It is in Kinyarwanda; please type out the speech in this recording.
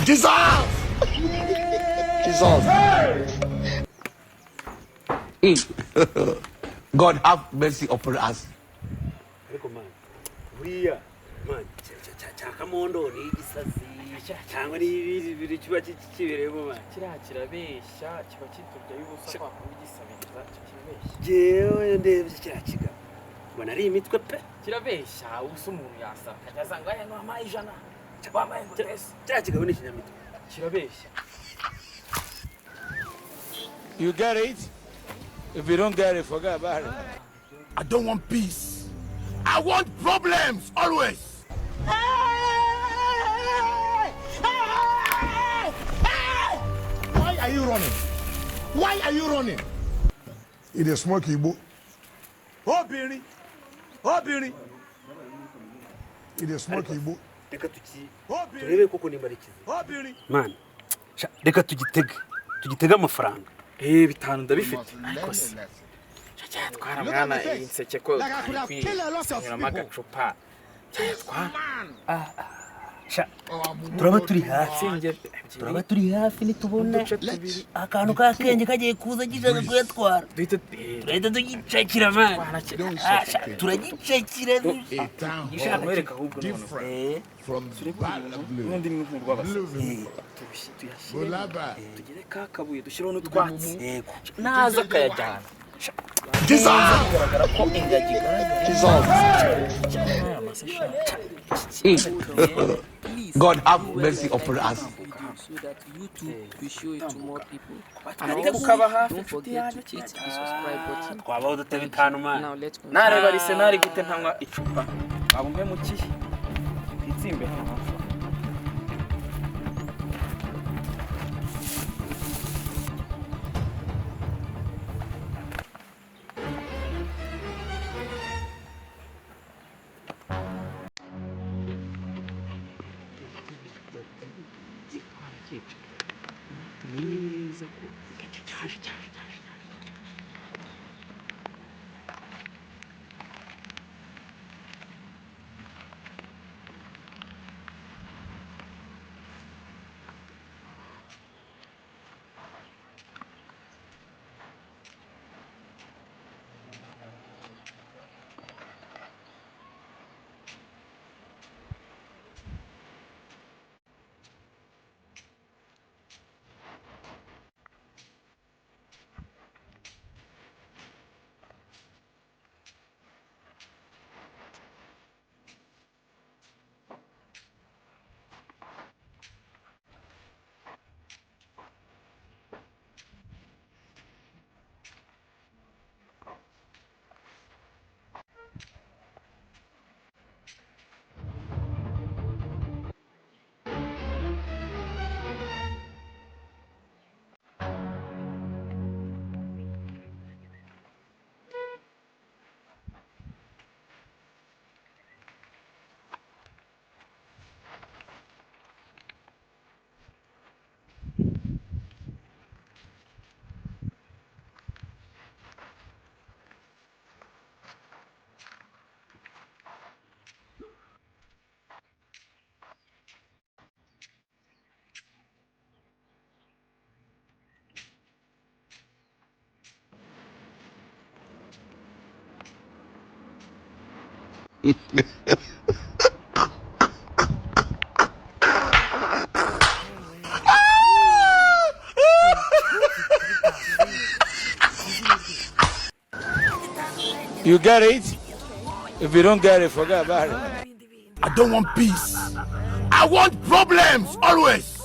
Jesus! Jesus. God have mercy upon us. Ariko man, buriya man, Rwamondo ni igisazi cyangwa ni ibiri kiba kibereyemo man. kirabeshya kiba kitubya y'ubusa kwa kugisabiriza kirabeshya. Jewe ndebye kirakiga. Ubona ari imitwe pe. Kirabeshya ubusa umuntu yasaka kazanga aya no ijana. Wamaye ngo tese. Kirakiga bone kinyamitwe. Kirabeshya. You get it? If you don't get it, forget about it. I don't want peace. I want problems always. Why are you running? Why are you running? It is smoky Igbo. Obìnrin. Obìnrin. It is smoky Igbo. Reka turebe koko nimba rikize. Obìnrin. Man, reka tugitega amafaranga. Bitanu ndabifite. Ariko se. Twara mwana inseke ko kwirama agacupa. Turaba turi hafi nitubona akantu kakenge kagiye kuza gishaka kuyatwara. Duhita tugicakira man. Turagicakira gishaka kwereka ahubwo none. N'undi muntu rwabase. Tugire kakabuye dushyiraho n'utwatsi. Naza kayajyana. Jesus! God have mercy upon us. So that you too will show it to more people. Ariko kukaba hafi Don't forget to hit the subscribe button. twabaho dutebe bitanu man. Now let's continue. nareba arisenali gute ntanywa icupa abumbe mu kihe itsimbe You get it? If you don't get it, forget about it. I don't want peace. I want problems always.